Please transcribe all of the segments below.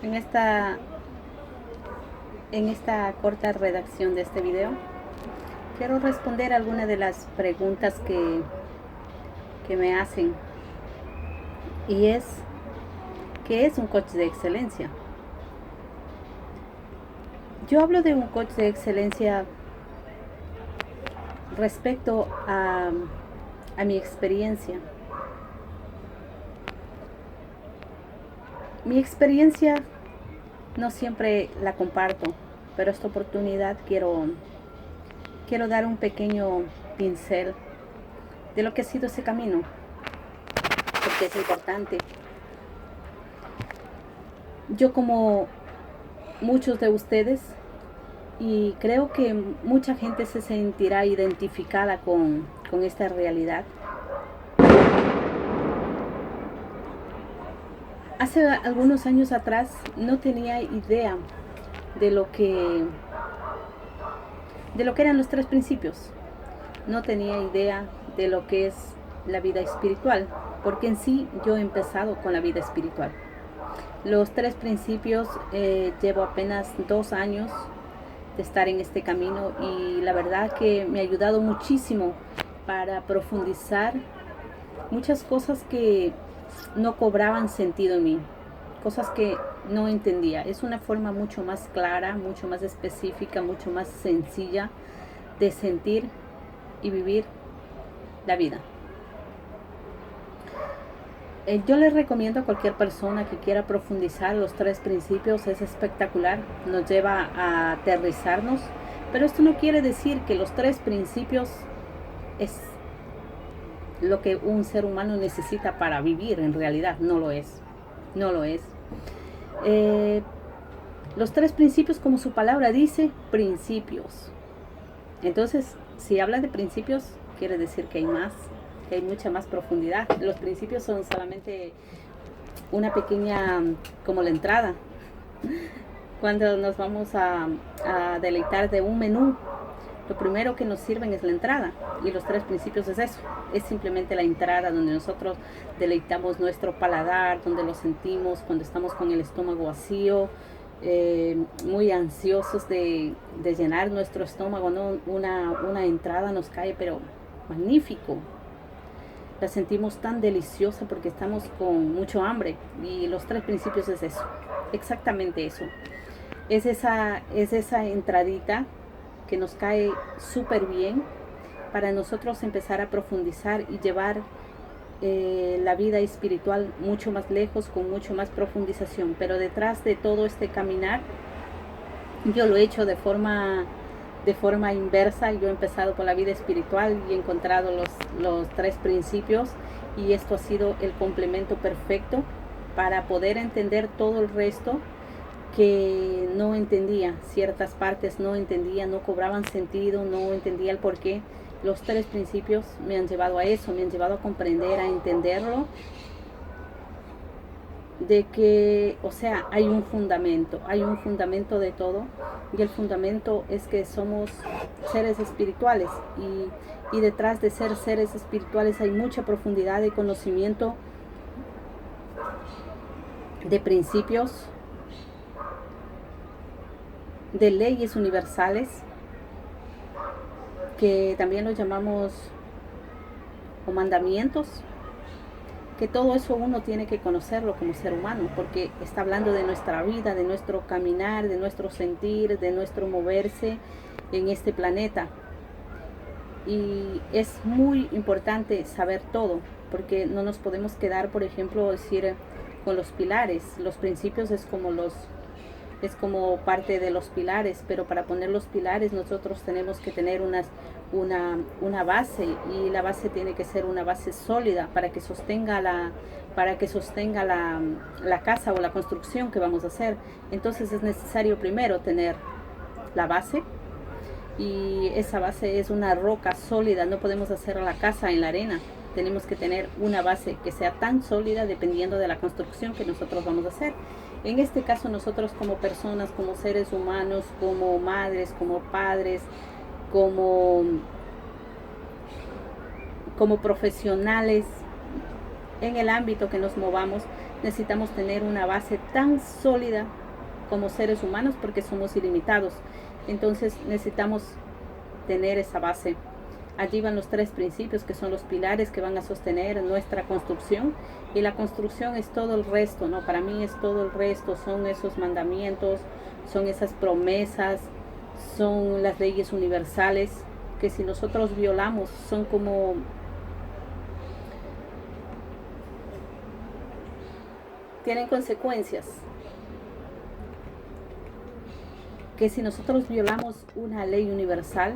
En esta, en esta corta redacción de este video, quiero responder algunas de las preguntas que me hacen. Y es, ¿qué es un coach de excelencia? Yo hablo de un coach de excelencia respecto a mi experiencia. Mi experiencia no siempre la comparto, pero esta oportunidad quiero dar un pequeño pincel de lo que ha sido ese camino, porque es importante. Yo, como muchos de ustedes, y creo que mucha gente se sentirá identificada con esta realidad. Hace algunos años atrás no tenía idea de lo que eran los tres principios. No tenía idea de lo que es la vida espiritual, porque en sí yo he empezado con la vida espiritual. Los tres principios, llevo apenas 2 años de estar en este camino, y la verdad que me ha ayudado muchísimo para profundizar muchas cosas que no cobraban sentido en mí, cosas que no entendía. Es una forma mucho más clara, mucho más específica, mucho más sencilla de sentir y vivir la vida. Yo les recomiendo a cualquier persona que quiera profundizar los tres principios. Es espectacular, nos lleva a aterrizarnos, pero esto no quiere decir que los tres principios es lo que un ser humano necesita para vivir. En realidad no lo es, no lo es. Los tres principios, como su palabra dice, principios. Entonces, si habla de principios, quiere decir que hay más, que hay mucha más profundidad. Los principios son solamente una pequeña, como la entrada. Cuando nos vamos a deleitar de un menú, lo primero que nos sirven es la entrada, y los tres principios es eso. Es simplemente la entrada donde nosotros deleitamos nuestro paladar, donde lo sentimos cuando estamos con el estómago vacío, muy ansiosos de llenar nuestro estómago, ¿no? Una entrada nos cae, pero magnífico. La sentimos tan deliciosa porque estamos con mucho hambre, y los tres principios es eso, exactamente eso. Es esa entradita que nos cae súper bien para nosotros empezar a profundizar y llevar la vida espiritual mucho más lejos, con mucho más profundización. Pero detrás de todo este caminar, yo lo he hecho de forma inversa. Yo he empezado por la vida espiritual y he encontrado los tres principios, y esto ha sido el complemento perfecto para poder entender todo el resto que no entendía. Ciertas partes no entendía, no cobraban sentido, no entendía el porqué. Los tres principios me han llevado a eso, me han llevado a comprender, a entenderlo, de que, o sea, hay un fundamento de todo, y el fundamento es que somos seres espirituales, y detrás de ser seres espirituales hay mucha profundidad de conocimiento, de principios, de leyes universales, que también los llamamos o mandamientos, que todo eso uno tiene que conocerlo como ser humano, porque está hablando de nuestra vida, de nuestro caminar, de nuestro sentir, de nuestro moverse en este planeta. Y es muy importante saber todo, porque no nos podemos quedar, por ejemplo, decir con los pilares. Los principios es como parte de los pilares, pero para poner los pilares nosotros tenemos que tener una base, y la base tiene que ser una base sólida para que sostenga la casa o la construcción que vamos a hacer. Entonces es necesario primero tener la base, y esa base es una roca sólida. No podemos hacer la casa en la arena, tenemos que tener una base que sea tan sólida dependiendo de la construcción que nosotros vamos a hacer. En este caso, nosotros como personas, como seres humanos, como madres, como padres, como profesionales, en el ámbito que nos movamos, necesitamos tener una base tan sólida como seres humanos porque somos ilimitados. Entonces necesitamos tener esa base. Allí van los 3 principios que son los pilares que van a sostener nuestra construcción, y la construcción es todo el resto, ¿no? Para mí es todo el resto, son esos mandamientos, son esas promesas, son las leyes universales que si nosotros violamos son como tienen consecuencias, que si nosotros violamos una ley universal,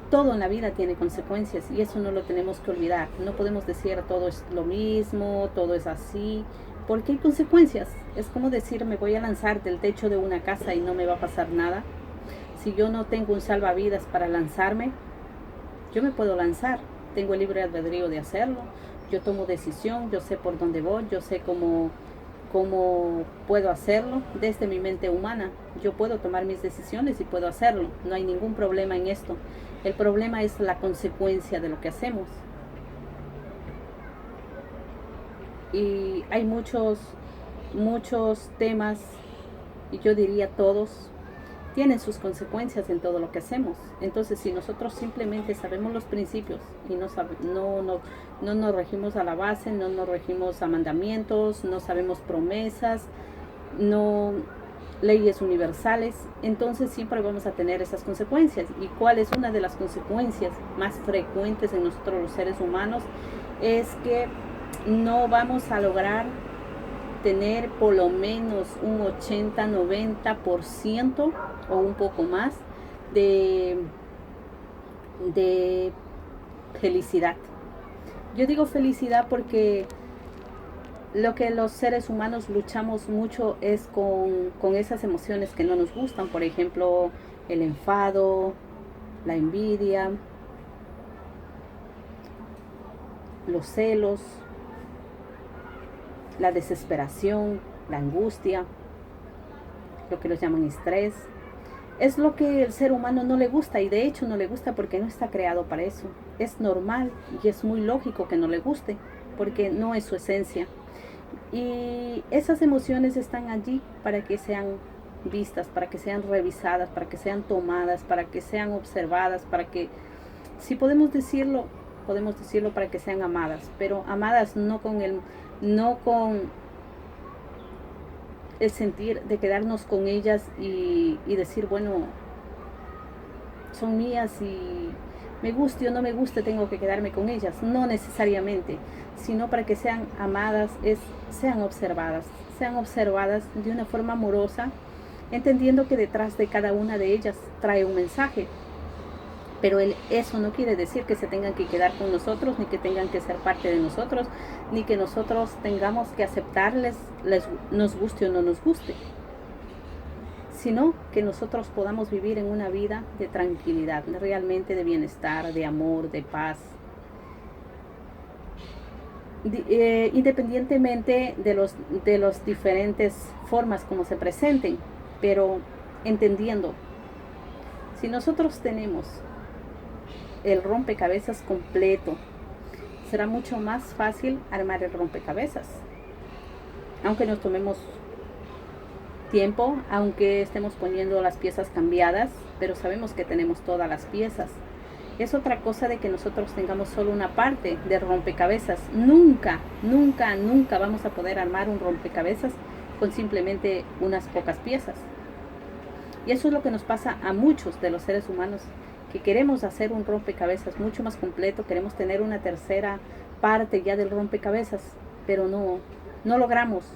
todo en la vida tiene consecuencias, y eso no lo tenemos que olvidar. No podemos decir todo es lo mismo, todo es así, porque hay consecuencias. Es como decir, me voy a lanzar del techo de una casa y no me va a pasar nada. Si yo no tengo un salvavidas para lanzarme, yo me puedo lanzar, tengo el libre albedrío de hacerlo, yo tomo decisión, yo sé por dónde voy, yo sé cómo puedo hacerlo desde mi mente humana. Yo puedo tomar mis decisiones y puedo hacerlo, no hay ningún problema en esto. El problema es la consecuencia de lo que hacemos. Y hay muchos temas, y yo diría todos, tienen sus consecuencias en todo lo que hacemos. Entonces, si nosotros simplemente sabemos los principios y no nos regimos a la base, no nos regimos a mandamientos, no sabemos promesas, no leyes universales, entonces siempre vamos a tener esas consecuencias. ¿Y cuál es una de las consecuencias más frecuentes en nosotros los seres humanos? Es que no vamos a lograr tener por lo menos un 80-90% o un poco más de felicidad. Yo digo felicidad porque lo que los seres humanos luchamos mucho es con esas emociones que no nos gustan. Por ejemplo, el enfado, la envidia, los celos, la desesperación, la angustia, lo que los llaman estrés. Es lo que el ser humano no le gusta, y de hecho no le gusta porque no está creado para eso. Es normal y es muy lógico que no le guste porque no es su esencia. Y esas emociones están allí para que sean vistas, para que sean revisadas, para que sean tomadas, para que sean observadas, para que, si podemos decirlo para que sean amadas, pero amadas no con el sentir de quedarnos con ellas y decir, bueno, son mías y me guste o no me guste tengo que quedarme con ellas. No necesariamente, sino para que sean amadas, sean observadas de una forma amorosa, entendiendo que detrás de cada una de ellas trae un mensaje. Pero eso no quiere decir que se tengan que quedar con nosotros, ni que tengan que ser parte de nosotros, ni que nosotros tengamos que aceptarles, nos guste o no nos guste, sino que nosotros podamos vivir en una vida de tranquilidad, realmente de bienestar, de amor, de paz, independientemente de los diferentes formas como se presenten, pero entendiendo, si nosotros tenemos el rompecabezas completo, será mucho más fácil armar el rompecabezas, aunque nos tomemos tiempo, aunque estemos poniendo las piezas cambiadas, pero sabemos que tenemos todas las piezas. Es otra cosa de que nosotros tengamos solo una parte de rompecabezas. Nunca vamos a poder armar un rompecabezas con simplemente unas pocas piezas. Y eso es lo que nos pasa a muchos de los seres humanos, que queremos hacer un rompecabezas mucho más completo, queremos tener una tercera parte ya del rompecabezas, pero no logramos.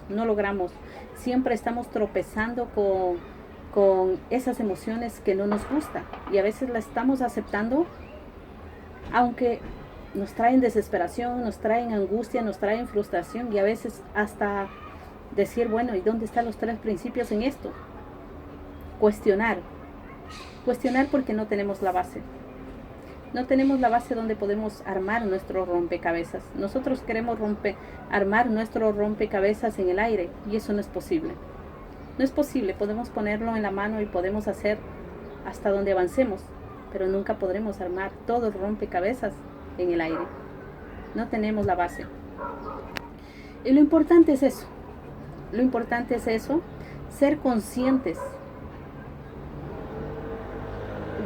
Siempre estamos tropezando con esas emociones que no nos gustan, y a veces las estamos aceptando, aunque nos traen desesperación, nos traen angustia, nos traen frustración, y a veces hasta decir, bueno, ¿y dónde están los 3 principios en esto? Cuestionar porque no tenemos la base. No tenemos la base donde podemos armar nuestro rompecabezas. Nosotros queremos armar nuestro rompecabezas en el aire, y eso no es posible. No es posible. Podemos ponerlo en la mano y podemos hacer hasta donde avancemos, pero nunca podremos armar todo el rompecabezas en el aire. No tenemos la base. Y lo importante es eso. Lo importante es eso, ser conscientes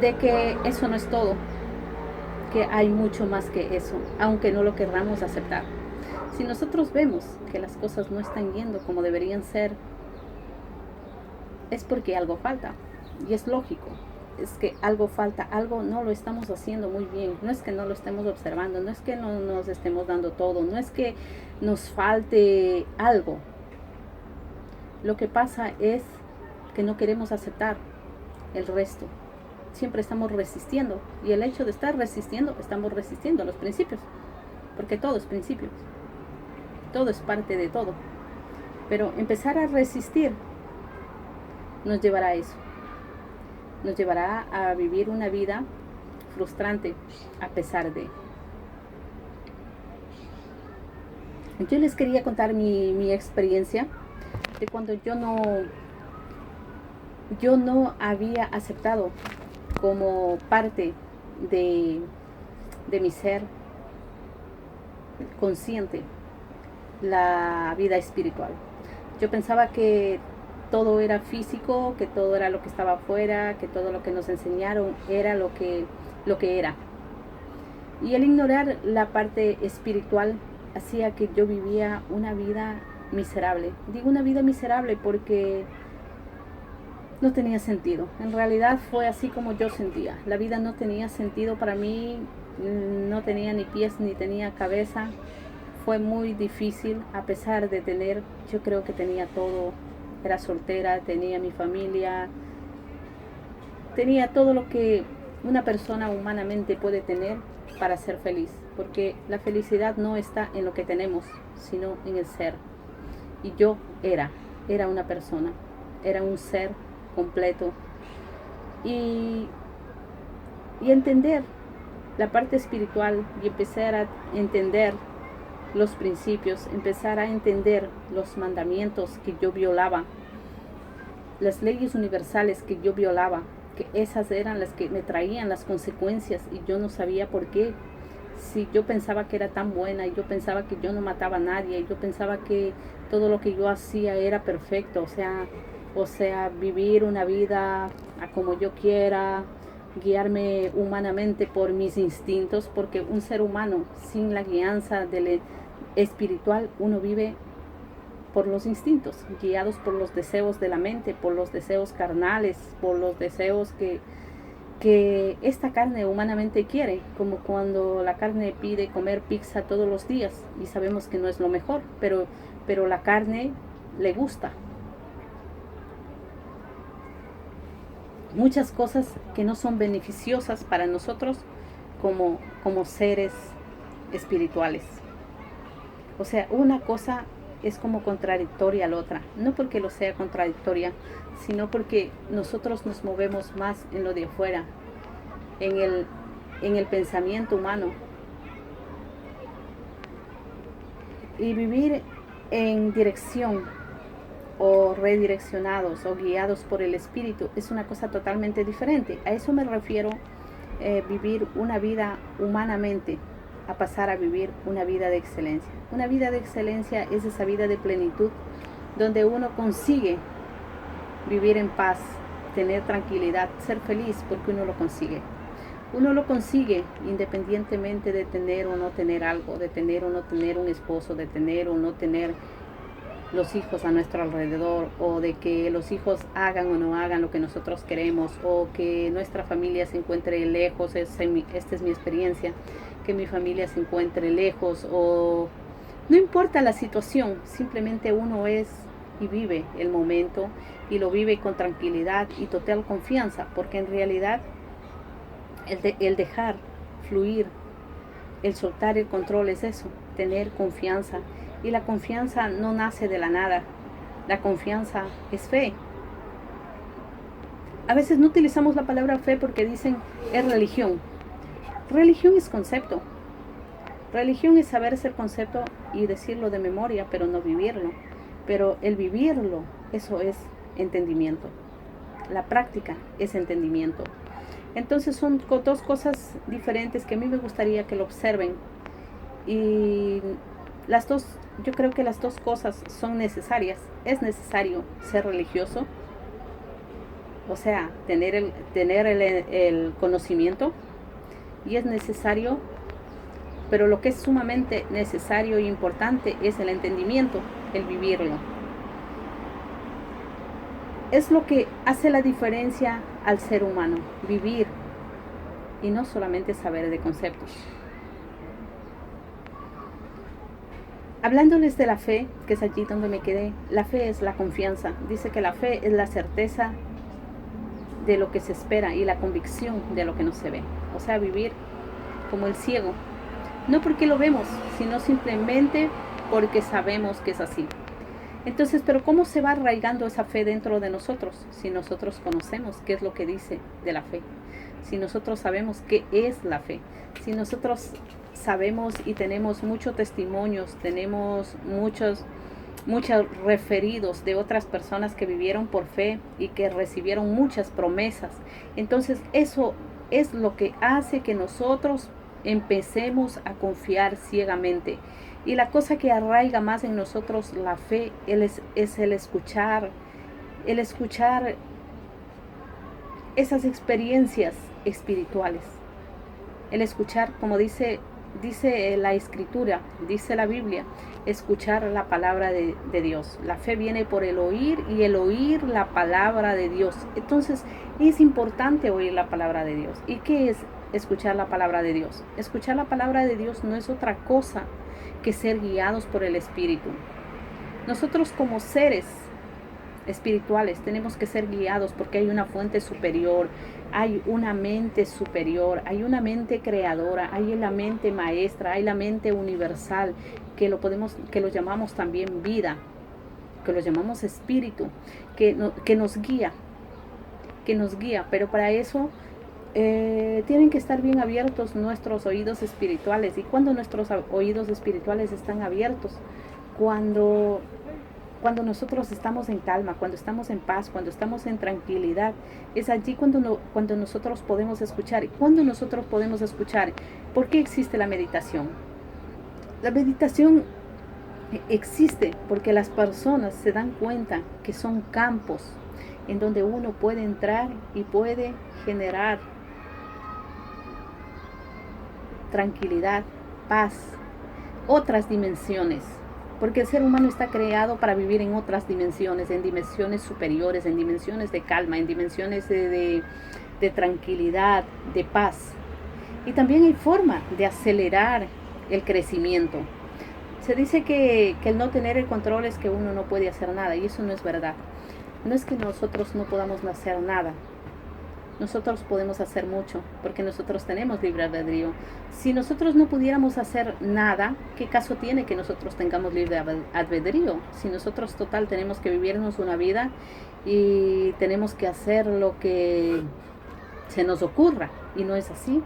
de que eso no es todo, que hay mucho más que eso, aunque no lo querramos aceptar. Si nosotros vemos que las cosas no están yendo como deberían ser, es porque algo falta, y es lógico. Es que algo falta, algo no lo estamos haciendo muy bien. No es que no lo estemos observando, no es que no nos estemos dando todo, no es que nos falte algo. Lo que pasa es que no queremos aceptar el resto. Siempre estamos resistiendo, y el hecho de estar resistiendo, estamos resistiendo a los principios, porque todo es principios, todo es parte de todo. Pero empezar a resistir nos llevará a eso. Nos llevará a vivir una vida frustrante a pesar de. Yo les quería contar mi experiencia de cuando yo no había aceptado como parte de mi ser consciente la vida espiritual. Yo pensaba que todo era físico, que todo era lo que estaba afuera, que todo lo que nos enseñaron era lo que era. Y el ignorar la parte espiritual hacía que yo vivía una vida miserable. Digo una vida miserable porque no tenía sentido. En realidad fue así como yo sentía. La vida no tenía sentido para mí, no tenía ni pies ni tenía cabeza. Fue muy difícil, a pesar de tener, yo creo que tenía todo. Era soltera, tenía mi familia, tenía todo lo que una persona humanamente puede tener para ser feliz, porque la felicidad no está en lo que tenemos, sino en el ser. Y yo era una persona, era un ser completo. Y entender la parte espiritual y empezar a entender los principios, empezar a entender los mandamientos que yo violaba, las leyes universales que yo violaba, que esas eran las que me traían las consecuencias y yo no sabía por qué. Si yo pensaba que era tan buena, y yo pensaba que yo no mataba a nadie, y yo pensaba que todo lo que yo hacía era perfecto, o sea, vivir una vida a como yo quiera, guiarme humanamente por mis instintos, porque un ser humano sin la guianza del espiritual, uno vive por los instintos, guiados por los deseos de la mente, por los deseos carnales, por los deseos que esta carne humanamente quiere, como cuando la carne pide comer pizza todos los días y sabemos que no es lo mejor, pero la carne le gusta. Muchas cosas que no son beneficiosas para nosotros como seres espirituales. O sea, una cosa es como contradictoria a la otra, no porque lo sea contradictoria, sino porque nosotros nos movemos más en lo de afuera, en el pensamiento humano. Y vivir en dirección o redireccionados o guiados por el espíritu es una cosa totalmente diferente. A eso me refiero, vivir una vida humanamente, a pasar a vivir una vida de excelencia. Una vida de excelencia es esa vida de plenitud donde uno consigue vivir en paz, tener tranquilidad, ser feliz porque uno lo consigue. Uno lo consigue independientemente de tener o no tener algo, de tener o no tener un esposo, de tener o no tener los hijos a nuestro alrededor, o de que los hijos hagan o no hagan lo que nosotros queremos, o que nuestra familia se encuentre lejos. Esta es mi experiencia, que mi familia se encuentre lejos, o no importa la situación, simplemente uno es y vive el momento y lo vive con tranquilidad y total confianza, porque en realidad el dejar fluir, el soltar el control es eso, tener confianza. Y la confianza no nace de la nada, la confianza es fe. A veces no utilizamos la palabra fe porque dicen es religión. Religión es concepto. Religión es saberse el concepto y decirlo de memoria, pero no vivirlo. Pero el vivirlo, eso es entendimiento. La práctica es entendimiento. Entonces son dos cosas diferentes que a mí me gustaría que lo observen. Y Yo creo que las dos cosas son necesarias. Es necesario ser religioso, o sea, tener el conocimiento, y es necesario, pero lo que es sumamente necesario e importante es el entendimiento, el vivirlo. Es lo que hace la diferencia al ser humano, vivir y no solamente saber de conceptos. Hablándoles de la fe, que es allí donde me quedé, la fe es la confianza. Dice que la fe es la certeza de lo que se espera y la convicción de lo que no se ve. O sea, vivir como el ciego. No porque lo vemos, sino simplemente porque sabemos que es así. Entonces, pero ¿cómo se va arraigando esa fe dentro de nosotros? Si nosotros conocemos qué es lo que dice de la fe. Si nosotros sabemos qué es la fe. Si nosotros sabemos y tenemos muchos testimonios, tenemos muchos referidos de otras personas que vivieron por fe y que recibieron muchas promesas. Entonces eso es lo que hace que nosotros empecemos a confiar ciegamente. Y la cosa que arraiga más en nosotros la fe es el escuchar esas experiencias espirituales. El escuchar, como dice la escritura, dice la Biblia, escuchar la palabra de Dios. La fe viene por el oír y el oír la palabra de Dios. Entonces es importante oír la palabra de Dios. ¿Y qué es escuchar la palabra de Dios? Escuchar la palabra de Dios no es otra cosa que ser guiados por el Espíritu. Nosotros como seres espirituales tenemos que ser guiados porque hay una fuente superior, hay una mente superior, hay una mente creadora, hay la mente maestra, hay la mente universal que lo llamamos también vida, que lo llamamos espíritu, que nos guía, pero para eso tienen que estar bien abiertos nuestros oídos espirituales. ¿Y cuando nuestros oídos espirituales están abiertos? Cuando nosotros estamos en calma, cuando estamos en paz, cuando estamos en tranquilidad, es allí cuando nosotros podemos escuchar. ¿Y cuando nosotros podemos escuchar? ¿Por qué existe la meditación? La meditación existe porque las personas se dan cuenta que son campos en donde uno puede entrar y puede generar tranquilidad, paz, otras dimensiones. Porque el ser humano está creado para vivir en otras dimensiones, en dimensiones superiores, en dimensiones de calma, en dimensiones de tranquilidad, de paz. Y también hay forma de acelerar el crecimiento. Se dice que el no tener el control es que uno no puede hacer nada, y eso no es verdad. No es que nosotros no podamos hacer nada. Nosotros podemos hacer mucho, porque nosotros tenemos libre albedrío. Si nosotros no pudiéramos hacer nada, ¿qué caso tiene que nosotros tengamos libre albedrío? Si nosotros tenemos que vivirnos una vida y tenemos que hacer lo que se nos ocurra, y no es así.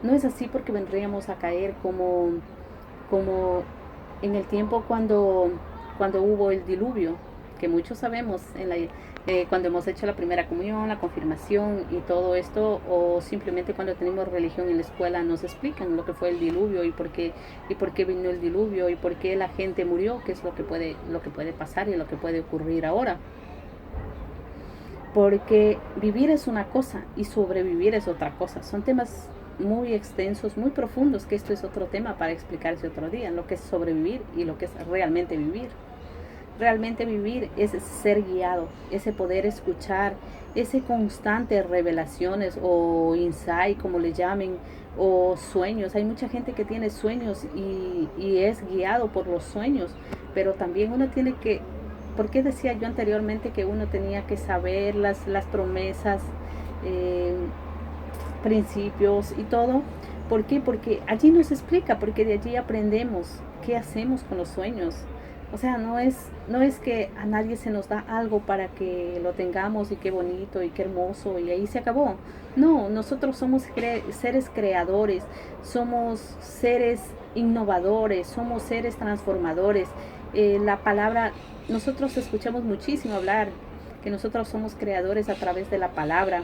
No es así porque vendríamos a caer como en el tiempo cuando hubo el diluvio, que muchos sabemos cuando hemos hecho la primera comunión, la confirmación y todo esto, o simplemente cuando tenemos religión en la escuela nos explican lo que fue el diluvio y por qué vino el diluvio y por qué la gente murió, qué es lo que puede pasar y lo que puede ocurrir ahora. Porque vivir es una cosa y sobrevivir es otra cosa. Son temas muy extensos, muy profundos, que esto es otro tema para explicarse otro día, lo que es sobrevivir y lo que es realmente vivir. Realmente vivir es ser guiado, ese poder escuchar, ese constante revelaciones o insight, como le llamen, o sueños. Hay mucha gente que tiene sueños y es guiado por los sueños, pero también uno tiene que, ¿por qué decía yo anteriormente que uno tenía que saber las promesas, principios y todo? ¿Por qué? Porque allí nos explica, porque de allí aprendemos qué hacemos con los sueños. O sea, no es que a nadie se nos da algo para que lo tengamos y qué bonito y qué hermoso y ahí se acabó. No, nosotros somos seres creadores, somos seres innovadores, somos seres transformadores. La palabra, nosotros escuchamos muchísimo hablar que nosotros somos creadores a través de la palabra,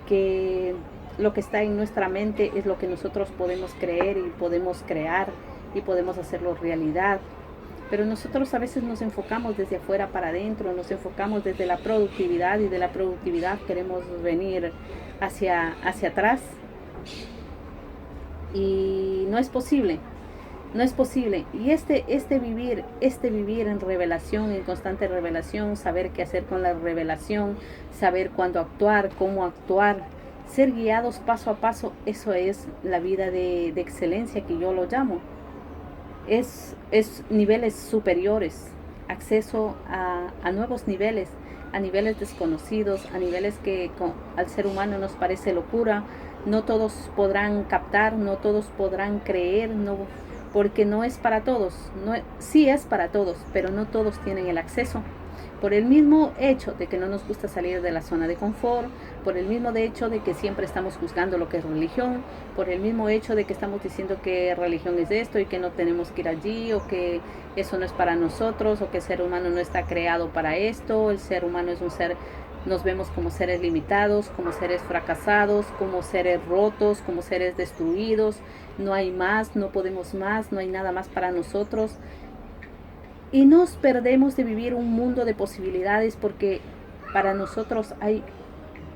que lo que está en nuestra mente es lo que nosotros podemos creer y podemos crear. y podemos hacerlo realidad. Pero nosotros a veces nos enfocamos desde afuera para adentro, nos enfocamos desde la productividad y de la productividad queremos venir hacia atrás y no es posible. No es posible. Y este vivir en revelación, en constante revelación, saber qué hacer con la revelación, saber cuándo actuar, cómo actuar, ser guiados paso a paso, eso es la vida de excelencia que yo lo llamo. Es niveles superiores, acceso a nuevos niveles, a niveles desconocidos, a niveles que al ser humano nos parece locura. No todos podrán captar, no todos podrán creer, no, porque no es para todos, sí es para todos, pero no todos tienen el acceso. Por el mismo hecho de que no nos gusta salir de la zona de confort, por el mismo hecho de que siempre estamos juzgando lo que es religión, por el mismo hecho de que estamos diciendo que religión es esto y que no tenemos que ir allí, o que eso no es para nosotros, o que el ser humano no está creado para esto, el ser humano es un ser, nos vemos como seres limitados, como seres fracasados, como seres rotos, como seres destruidos, no hay más, no podemos más, no hay nada más para nosotros. Y nos perdemos de vivir un mundo de posibilidades, porque para nosotros hay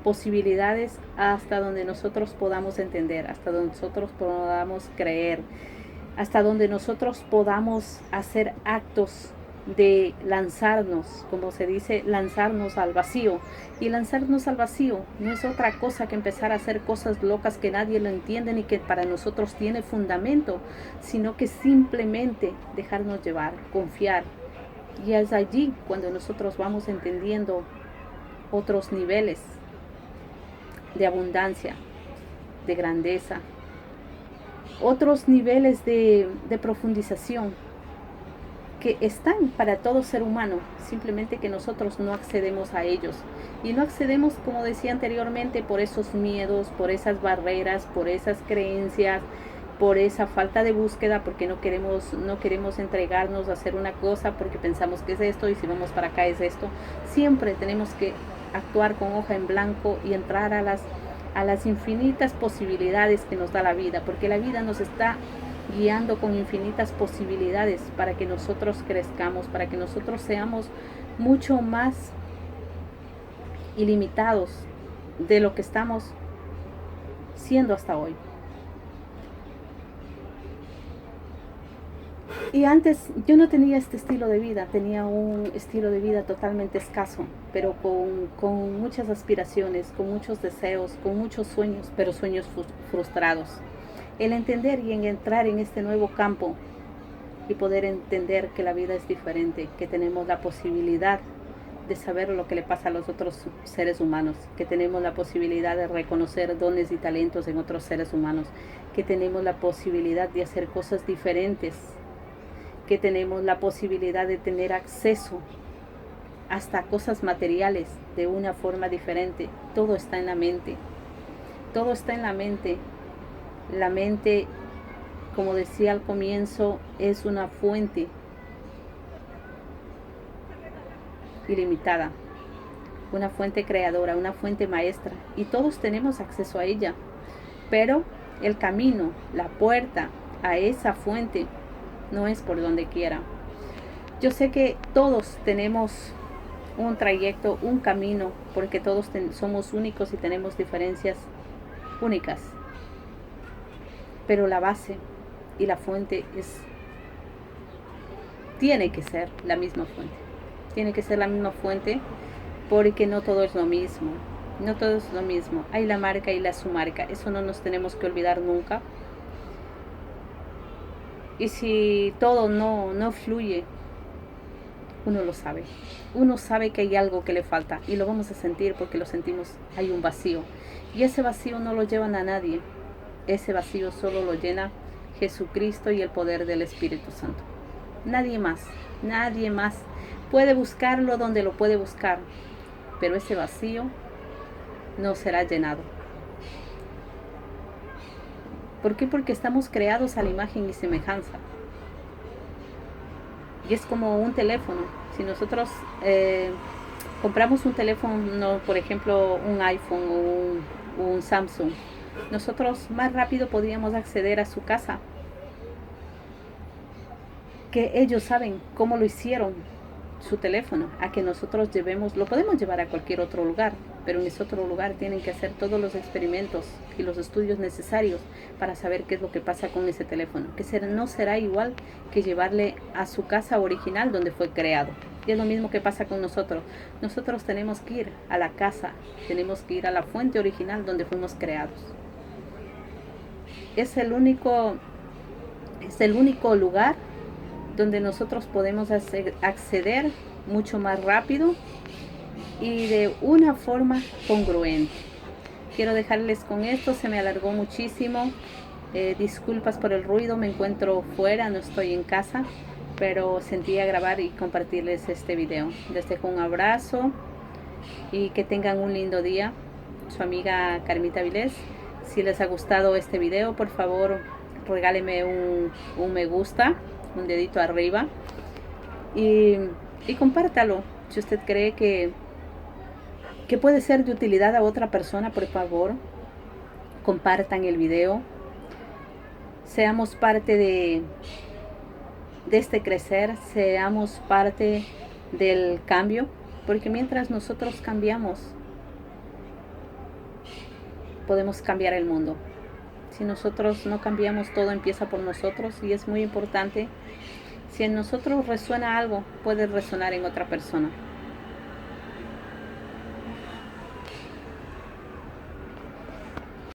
posibilidades hasta donde nosotros podamos entender, hasta donde nosotros podamos creer, hasta donde nosotros podamos hacer actos de lanzarnos, como se dice, lanzarnos al vacío. Y lanzarnos al vacío no es otra cosa que empezar a hacer cosas locas que nadie lo entiende ni que para nosotros tiene fundamento, sino que simplemente dejarnos llevar, confiar. Y es allí cuando nosotros vamos entendiendo otros niveles de abundancia, de grandeza, otros niveles de profundización que están para todo ser humano, simplemente que nosotros no accedemos a ellos. Y no accedemos, como decía anteriormente, por esos miedos, por esas barreras, por esas creencias, por esa falta de búsqueda, porque no queremos entregarnos a hacer una cosa porque pensamos que es esto, y si vamos para acá es esto. Siempre tenemos que actuar con hoja en blanco y entrar a las infinitas posibilidades que nos da la vida, porque la vida nos está guiando con infinitas posibilidades para que nosotros crezcamos, para que nosotros seamos mucho más ilimitados de lo que estamos siendo hasta hoy. Y antes yo no tenía este estilo de vida, tenía un estilo de vida totalmente escaso, pero con muchas aspiraciones, con muchos deseos, con muchos sueños, pero sueños frustrados. El entender y en entrar en este nuevo campo y poder entender que la vida es diferente, que tenemos la posibilidad de saber lo que le pasa a los otros seres humanos, que tenemos la posibilidad de reconocer dones y talentos en otros seres humanos, que tenemos la posibilidad de hacer cosas diferentes, que tenemos la posibilidad de tener acceso hasta cosas materiales de una forma diferente. Todo está en la mente. Todo está en la mente. La mente, como decía al comienzo, es una fuente ilimitada, una fuente creadora, una fuente maestra, y todos tenemos acceso a ella. Pero el camino, la puerta a esa fuente no es por donde quiera. Yo sé que todos tenemos un trayecto, un camino, porque todos somos únicos y tenemos diferencias únicas. Pero la base y la fuente tiene que ser la misma fuente. Tiene que ser la misma fuente, porque no todo es lo mismo. No todo es lo mismo. Hay la marca y la submarca. Eso no nos tenemos que olvidar nunca. Y si todo no fluye, uno lo sabe. Uno sabe que hay algo que le falta, y lo vamos a sentir porque lo sentimos. Hay un vacío. Y ese vacío no lo llevan a nadie. Ese vacío solo lo llena Jesucristo y el poder del Espíritu Santo. Nadie más. Nadie más puede buscarlo donde lo puede buscar. Pero ese vacío no será llenado. ¿Por qué? Porque estamos creados a la imagen y semejanza. Y es como un teléfono. Si nosotros compramos un teléfono, por ejemplo, un iPhone o un Samsung, nosotros más rápido podríamos acceder a su casa. que ellos saben cómo lo hicieron su teléfono, a que nosotros llevemos, lo podemos llevar a cualquier otro lugar, pero en ese otro lugar tienen que hacer todos los experimentos y los estudios necesarios para saber qué es lo que pasa con ese teléfono, que no será igual que llevarle a su casa original donde fue creado. Y es lo mismo que pasa con nosotros. Nosotros tenemos que ir a la casa, tenemos que ir a la fuente original donde fuimos creados. Es el único lugar donde nosotros podemos acceder mucho más rápido y de una forma congruente. Quiero dejarles con esto, se me alargó muchísimo. Disculpas por el ruido, me encuentro fuera, no estoy en casa, pero sentía grabar y compartirles este video. Les dejo un abrazo y que tengan un lindo día. Su amiga Carmita Vilés. Si les ha gustado este video, por favor regáleme un me gusta, un dedito arriba y compártalo. Si usted cree que puede ser de utilidad a otra persona, por favor compartan el video. Seamos parte de este crecer, seamos parte del cambio, porque mientras nosotros cambiamos, podemos cambiar el mundo. Si nosotros no cambiamos, todo empieza por nosotros y es muy importante. Si en nosotros resuena algo, puede resonar en otra persona.